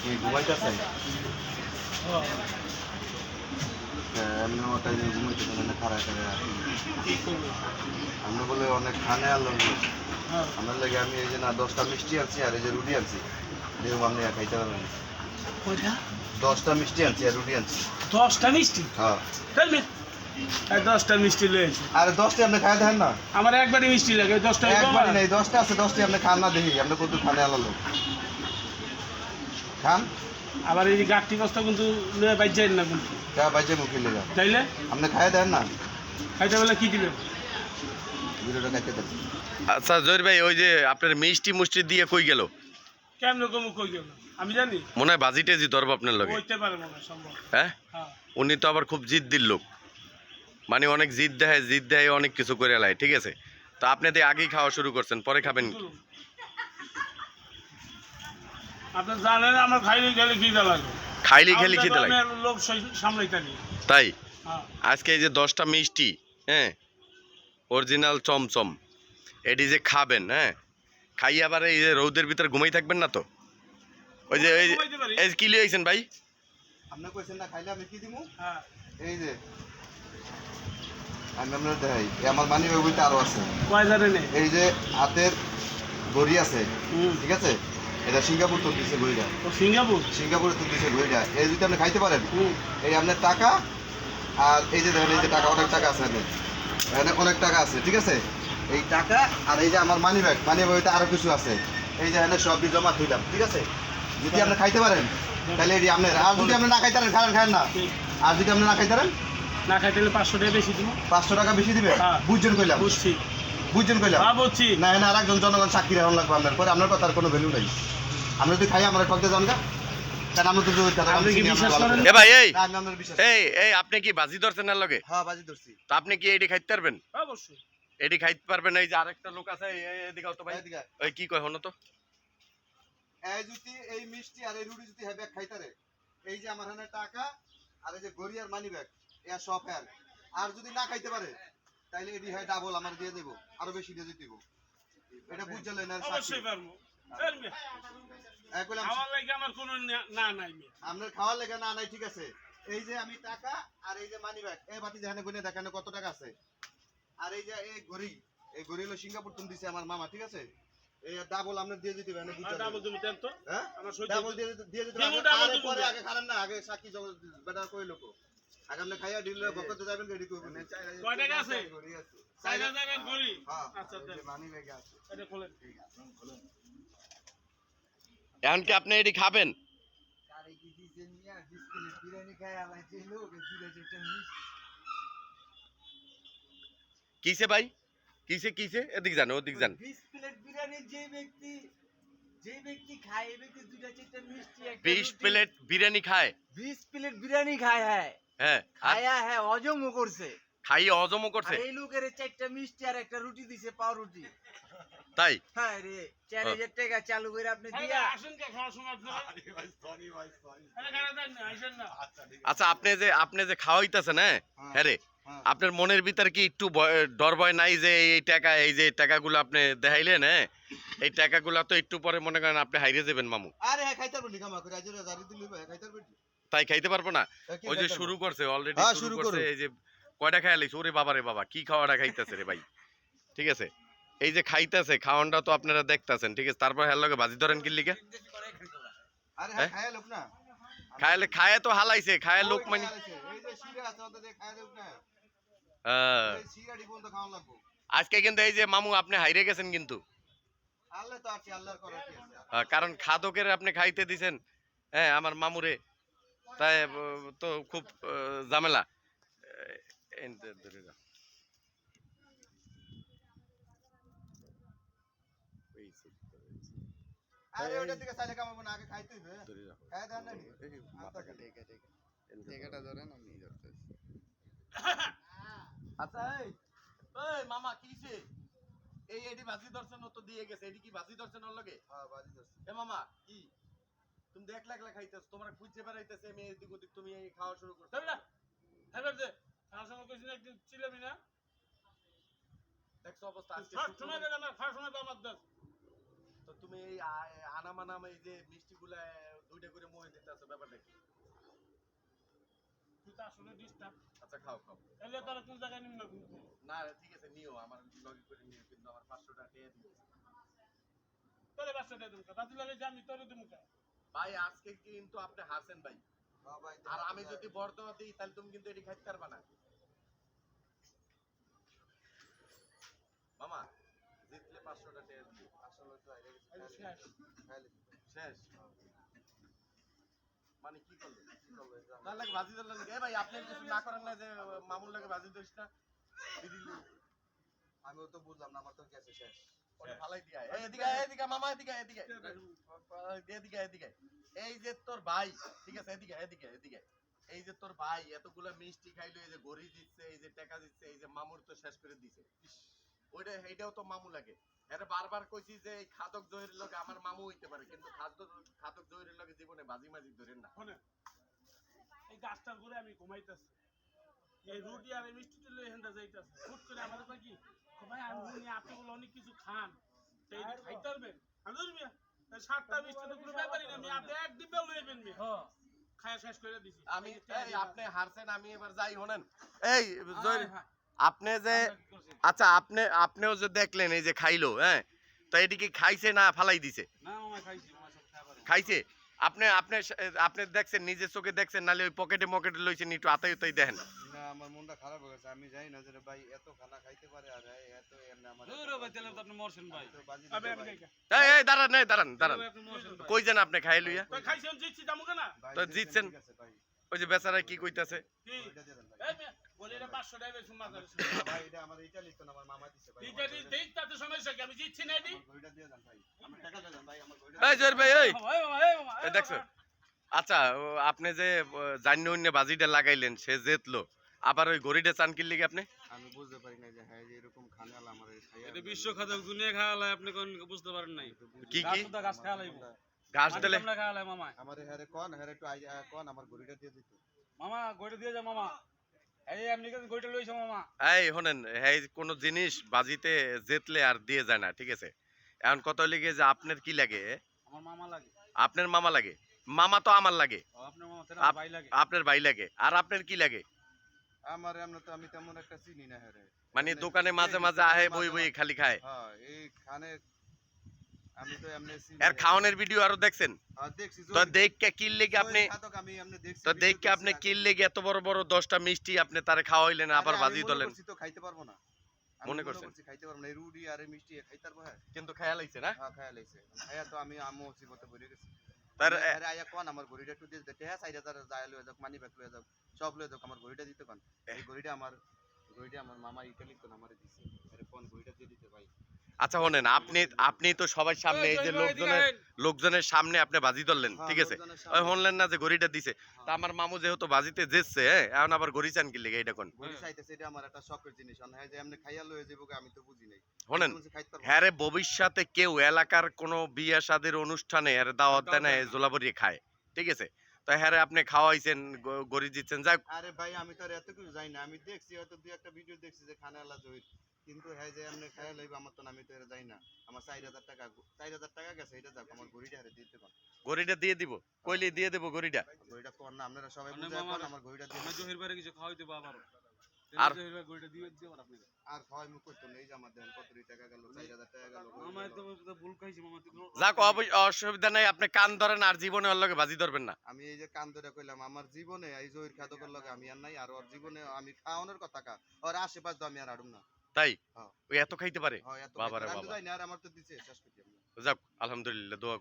কি ঘুমাইতেছেন? এমনি ওটাই ঘুমাইতেছেন না খারাপ করে আমরা বলে অনেক খানে আলো আমার লাগে আমি এই যে না 10টা মিষ্টি আনছি আর এই যে রুটি আনছি দেখুন আপনি খাইতে পারবেন 10টা মিষ্টি আনছি আর রুটি আনছি 10টা মিষ্টি হ্যাঁ 10টা মিষ্টি লয়েছি আর 10টি আপনি খাই দেন না আমার একবারই মিষ্টি লাগে 10টা একবারই নেই 10টা আছে 10টি আপনি খান না দেখি আপনি কত খানে আলো লোক খান আবার এই গাঠটি বস্তা কিন্তু লয়ে বাইজাইন না কিন্তু যা বাজে মুখে লেগা তাইলে আপনি খাই দেন না খাইতে বলে কি দিবেন ভিডিওটা খাইতে দেন। আচ্ছা জহির ভাই ওই যে আপনার মিষ্টি মুষ্টি দিয়ে কই গেল কেমন কম কই গেল আমি জানি মনে হয় বাজি টেজি ধরবো আপনার লগে হইতে পারে মনে হয় সম্ভব হ্যাঁ হ্যাঁ উনি তো আবার খুব জিদ্দির লোক মানে অনেক জিদ দেয় অনেক কিছু করে লাই ঠিক আছে তো আপনি তো আগেই খাওয়া শুরু করছেন পরে খাবেন কি? আপনি জানেন আমার খাইলে গেলে কি দা লাগে খাইলে খেলে খেতে লাগে লোক সামলাইতে নি তাই হ্যাঁ আজকে এই যে 10টা মিষ্টি হ্যাঁ অরিজিনাল চমচম এটি যে খাবেন হ্যাঁ খাই আবার এই যে রৌদের ভিতরে ঘুমাই থাকবেন না তো ওই যে এই কি লিয়েছেন ভাই আপনি কইছেন না খাইলে আমি কি দিমু হ্যাঁ এই যে আমি আপনার দেখাই আমার মানি বইতে আরো আছে কয় জানে নে এই যে হাতের ঘড়ি আছে হুম ঠিক আছে এটা সিঙ্গাপুর তো দিছে ঘড়িটা ও সিঙ্গাপুরে তো দিছে ঘড়িটা এই যদি আপনি খাইতে পারেন হুম এই আপনার টাকা আর এই যে দেখেন এই যে টাকা অনেক টাকা আছে এখানে অনেক টাকা আছে ঠিক আছে এই টাকা আর এই যে আমার মানি ব্যাগতে আরো কিছু আছে এই যে এখানে সব জমা থইলাম ঠিক আছে যদি আপনি খাইতে পারেন তাহলে এটি আপনার আর যদি আপনি না খাইতে পারেন খান না আর যদি আপনি না খাইতে পারেন না খাইতে হলে 500 টাকা বেশি দিব 500 টাকা বেশি দিবে হ্যাঁ। বুঝছেন কইলাম বুঝছি বুঝছেন কইলাম হ্যাঁ বুঝছি না না আরেকজন জনগণ সাক্ষী রাখুন লাগবে আপনার পরে আপনার কথার কোনো ভ্যালু নেই আমরা যদি খাই আমরা ঠকতে যান গা কারণ আমরা তো জোর কথা আপনি কি বিশ্বাস করেন? এ ভাই এই আমি আপনার বিশ্বাস এই আপনি কি বাজি ধরছেন না লগে হ্যাঁ বাজি ধরছি তো আপনি কি এটি খাইতে পারবেন অবশ্যই এটি খাইতে পারবেন এই যে আরেকটা লোক আছে এদিকে তো ভাই এদিকে আয়। ওই কি কয় হনো তো এই যদি এই মিষ্টি আর এই রুটি যদি হ্যাঁ ব্যাগ খাইতারে এই যে আমার এখানে টাকা আর এই যে গড়ি আর মানি ব্যাগ এ সব হ্যাঁ আর যদি না খাইতে পারে তাইলে এটি হয় ডাবল আমার দিয়ে দেবো আরো বেশি দিয়ে দিব এটা বুঝলেন না অবশ্যই পারবো আমার লাগে আমার কোনো না নাই আপনার খাওয়ার লেগে না নাই ঠিক আছে এই যে আমি টাকা আর এই যে মানি ব্যাগ এই বাতি যেখানে গুনে দেখেন কত টাকা আছে আর এই যে এই ঘড়ি হলো সিঙ্গাপুর তুমি দিছে আমার মামা ঠিক আছে এই ডাবল আপনি দিয়ে দিতে হবে না ডাবল তুমি দেন তো হ্যাঁ আমার সহ্য ডাবল দিয়ে দিতে দেবো, হবে ডাবল আরে দেবো। পরে আগে খারাপ না আগে সাক্ষী জগৎ বেটা কই লোক আগে আপনি খাইয়া দিলে বকতে যাবেন রেডি করবেন কয় টাকা আছে? ঘড়ি আছে 4000 এর ঘড়ি হ্যাঁ আচ্ছা দেন মানি ব্যাগ আছে এটা খোলেন এখন কি আপনি এটি খাবেন আরে কি দিছেন মিয়া বিস্কুট বিরিয়ানি খায় আমার যে লোক দুটো চারটা মিষ্টি কিসে ভাই কিসে এদিক জান ওদিক জান 20 প্লেট বিরিয়ানি যে ব্যক্তি খায় এই ব্যক্তি দুইটা চারটা মিষ্টি একটা 20 প্লেট বিরিয়ানি খায় 20 প্লেট বিরিয়ানি খায় হ্যাঁ হ্যাঁ আর খায়া হ্যাঁ হজমও করছে খাইয়ে হজমও আর করছে এই লোকের চারটা মিষ্টি আর একটা রুটি দিছে পাউরুটি তাই হ্যাঁ রে 4000 টাকা চালু করে আপনি দিয়া আসেন কে খাওয়ার সময় আপনারা আরে খানা দেন না আসেন না আচ্ছা আপনি যে খাওয়াইতেছেন হ্যাঁ রে হ্যাঁ। আপনার মনের ভিতর কি একটু ডর ভয় নাই যে এই যে টাকাগুলো আপনি দেখাইলেন হ্যাঁ এই টাকাগুলো তো একটু পরে মনে করেন আপনি হাইরে যাবেন মামু আরে হ্যাঁ খাইতার বলি কামা করে আজরে জারি দিলি খাইতার বলি তাই খাইতে পারবো না কি ওই যে খাইতে শুরু করছে অলরেডি হ্যাঁ, শুরু শুরু করছে করো। এই যে কয়টা খাইয়া লাইছে ওরে বাবা রে বাবা কি খাওয়াটা খাইতেছে রে ভাই ঠিক আছে এই যে খাইতেছে খাওয়ানটা তো আপনারা দেখতাছেন ঠিক আছে তারপর হের লগে বাজি ধরেন কি লিগে আরে হ্যাঁ খায়া লোক না খায় তো হালাইছে খায় লোক মানে এই যে শিরা আছে ওদের খায়া লোক না আহ, এই শিরা ডি বন্ধ খাওয়া লাগবো আজকে কিন্তু এই যে মামু আপনি হাইরে গেছেন কিন্তু আল্লাহ তো আছে আল্লাহর করার কি আছে কারণ খাদকের আপনি খাইতে দিছেন হ্যাঁ আমার মামুরে তাই তো খুব ঝামেলা ধরে যাও। আরে ওটার দিকে চাইলে কামাবো না আগে খাইতে হইবে ধরে যাও। খায়া দেন না আচ্ছা এই মামা কিছে এই এডি বাজি দর্শন তো দিয়ে গেছে এডি কি বাজি দর্শন ওর লগে হ্যাঁ বাজি দছ এ মামা কি তুমি দেখ লাগলা খাইতেছ তোমার খুঁজে বেড়াইতেছে আমি এদিক ওদিক তুমি এই খাওয়া শুরু করছো দেন না এবার দে খাওয়ার সময় কইছিস না একদিন চিলাবি না দেখছো অবস্থা আজকে সব সময় দেন আমার খাওয়ার সময় তো আমার দেন তো তুমি এই আনামানাম এই যে মিষ্টিগুলা উঠে করে মোহে দিতে আছে ব্যাপারটা কি? তুই তো আসলে ডিস্টার্ব আচ্ছা খাও খাও। তাহলে তারা কোন জায়গায় নিম্ন কিন্তু না ঠিক আছে নিও, আমার লগে করে নিও, কিন্তু আমার 500 টাকা দিয়ে দিও। তোরে বাচ্চাটা দেবো বাতি লাগে যে আমি তোরে দেবো ভাই আজকে কিন্তু আপনি হারছেন ভাই, হ্যাঁ ভাই, আর আমি যদি বর্তমান দিই তাহলে তুমি কিন্তু এটি খাইতে পারবা না। মামা জিতলে 500 টাকা দিয়ে দিও। আসলে তো আইরে গেছে, শেষ খাইলে শেষ মানে কি করলে? কি করবো এই যে তার লাগে ভাজি দিলেন এ ভাই, আপনি কিছু না করেন না যে মামুর লাগে ভাজি দিস না দিদিলি আমিও তো বুঝলাম না, আমার তো গেছে শেষ। ওরে ফালাই দিয়া এদিকে এদিকে মামা এদিকে এদিকে এদিকে এদিকে এই যে তোর ভাই, ঠিক আছে এদিকে এদিকে এদিকে এই যে তোর ভাই এতগুলা মিষ্টি খাইলো, এই যে গড়ি দিচ্ছে, এই যে টাকা দিচ্ছে, এই যে মামুর তো শেষ করে দিছে। ওইটা এইটাও তো মামু লাগে। এর বারবার কইছি যে এই খাদক জহিরের লগে আমার মামু হইতে পারে, কিন্তু খাদক জহিরের লগে জীবনে বাজি মাজি ধরেন না। শোনে এই গাছটার ঘুরে আমি ঘুমাইতেছি এই রুটি আর এই মিষ্টি তুলে হেন্দা যাইতেছে হুট করে আমাদের কয় কি ও ভাই আমি শুনি আপনি বলে অনেক কিছু খান তো এই খাইতে পারবেন আমি ধরবি 7টা মিষ্টি তো কোনো ব্যাপারই না আমি আপনি এক ডিব্বা লইবেন মি খায়া শেষ করে দিছি আমি এই আপনি হারছেন, আমি এবার যাই হনেন এই জহির, আপনি যে আচ্ছা আপনিও যে দেখলেন এই যে খাইলো, হ্যাঁ তো এটি কি খাইছে না ফালাই দিছে? না মামা খাইছি মামা সব খাবার খাইছে। আপনি আপনি আপনি দেখছেন, নিজের চোখে দেখছেন, নালে ওই পকেটে মকেটে লইছেন, একটু আতাই উতাই দেখেন। না, আমার মনটা খারাপ হয়ে গেছে, আমি জানি না যে ভাই এত খানা খাইতে পারে আর এত এমনি আমার ভাই তাহলে তো আপনি মরছেন ভাই তো বাজি আবে দিতে আমি ভাই। খাই এই দাঁড়ান এই দাঁড়ান দাঁড়ান, আপনি মরছেন ভাই কই যেন আপনি খাই লইয়া তুই খাইছেন জিতছি দামু কেনা ভাই, তো জিতছেন। ঠিক আছে ভাই, ওই যে বেচারা কি কইতাছে, কি ওইটা দিয়ে দেন ভাই। এই মেয়ে বলে এটা 500 টাকা বেশি মাছ আছে ভাই এটা আমার এটা লিখতো না, আমার মামা দিছে ভাই। ঠিক আছে দেখ তাতে সমস্যা কি আমি জিতছি না এডি আমার ঘড়িটা দিয়ে দেন ভাই, আমার টাকা দিয়ে দেন ভাই, আমার ঘড়িটা এই জহির ভাই এই মামা এই দেখছো। আচ্ছা আপনি যে জান্য অন্য বাজিটা লাগাইলেন, সে জেতলো, আবার ওই ঘড়িটা চান কিনলে কি আপনি? আমি বুঝতে পারি না যে হ্যাঁ যে এরকম খানাল আমার এই খাইয়া এটা বিশ্ব খাদ্য দুনিয়া খাওয়ালে আপনি কোন বুঝতে পারেন নাই কি কি গাছ খাওয়ালাইবো ঘাস দিলে? আমরা খাওয়ালাই মামা আমার হ্যারে কোন হ্যারে একটু কোন আমার ঘড়িটা দিয়ে দিত। মামা গইটা দিয়ে যা মামা এই এমনি করে গইটা লইছো মামা এই শোনেন, এই কোনো জিনিস বাজিতে জেতলে আর দিয়ে যায় না, ঠিক আছে? এখন কত লিগে যে আপনার কি লাগে? আমার মামা লাগে আপনার মামা লাগে? মামা তো আমার লাগে, ও আপনার মামা তেরা আপ- ভাই লাগে আপনার ভাই লাগে, আর আপনার কি লাগে? আমার এমন তো আমি তেমন একটা চিনি না হ্যারে। মানে দোকানে মাঝে মাঝে আহে বই বই খালি খায়। হ্যাঁ এই খানে আমি তো এমনি চিনি আর খাওয়ানোর ভিডিও আরো দেখছেন? দেখছি তো দেখকে কিনলে কি আপনি, খাতক আমি এমনি দেখছি, তো দেখকে আপনি কিনলে কি এত বড় বড় 10টা মিষ্টি আপনি তারে খাওয়াইলেন, আবার বাজি দিলেন? তো খাইতে পারবো না, আমি মনে মনে করছেন? করছি খাইতে পারবো না, এই রুটি আর এই মিষ্টি খাইতে পারবো। হ্যাঁ কিন্তু খেয়াল হইছে না হ্যাঁ খাইয়া লাইছে খাইয়া তো আমি আমও জীবতে পড়ে গেছি। তার আরে আয়া কোন আমার ঘড়িটা একটু দিয়ে দিতে, হ্যাঁ 4000 যায় লয়ে যাক, মানি ব্যাগ লয়ে যাক, সব লয়ে যাক, আমার ঘড়িটা দিতে কোন। এই ঘড়িটা আমার মামা ইটালি তো আমারে দিছে, আরে কোন ঘড়িটা দিয়ে দিতে ভাই। আচ্ছা শোনেন, আপনি তো সবার সামনে এই যে লোকজনের সামনে আপনি বাজি ধরলেন, ঠিক আছে? ওই শুনলেন না যে ঘড়িটা দিছে? তা আমার মামু যেহেতু বাজিতে জেতছে, এখন আবার ঘড়ি চান কি লেগে এটা কোন? ঘড়ি চাইতেছে, এটা আমার একটা শখের জিনিস, হ্যাঁ যে এমনি খাইয়া লয়ে যাবো আমি তো বুঝি নাই। শোনেন, আমি খাইতে পারবো না। হ্যাঁ রে, ভবিষ্যতে কেউ এলাকার কোনো বিয়ে শাদীর অনুষ্ঠানে এর দাওয়াত দেয় না, জোলাবরি খায়, ঠিক আছে? তো হ্যাঁ রে, আপনি খাওয়াইছেন, গড়ি দিচ্ছেন, যাক। আরে ভাই আমি তো আর এত কিছু জানি না, আমি দেখছি হয়তো দুই একটা ভিডিও দেখছি যে খানা আলা জহির, কিন্তু হ্যাঁ যে এমনি খাইয়া লইব আমার তো না, আমি তো এর জানি না। আমার 4000 টাকা গেছে, এটা যাক আমার ঘড়িটা হারে দিতে কোন। গড়িটা দিয়ে দিব, কইলে দিয়ে দেবো গড়িটা। ঘড়িটা কোন না, আপনারা সবাই বুঝায় কোন আমার ঘড়িটা দিয়ে দিতে। জহির ভাইরে কিছু খাওয়াই দেবো আবার আর জহির ভাই গইটা দিয়ে দিও আপনি আর খাওয়াই মুখ করতো না, এই যে আমার দেন কত টাকা গেল, 4000 টাকা গেল। মামা তো ভুল খাইছি মামা তুই যাক, অসুবিধা নাই, আপনি কান ধরেন, আর জীবনে ওর লগে বাজি ধরবেন না। আমি এই যে কান ধরে কইলাম, আমার জীবনে এই জহির খাদকের লগে আমি আর নাই, আর ওর জীবনে আমি খাওয়ানোর কথা কা, ওর আশেপাশ তো আমি আর আড়ুম না। তাই হ্যাঁ। ওই এত খাইতে পারে? হ্যাঁ এত বাবারে আমি তো বাবা। জানি না, আর আমার তো দিছে শেষ করতে। যাক আলহামদুলিল্লাহ, দোয়া করি।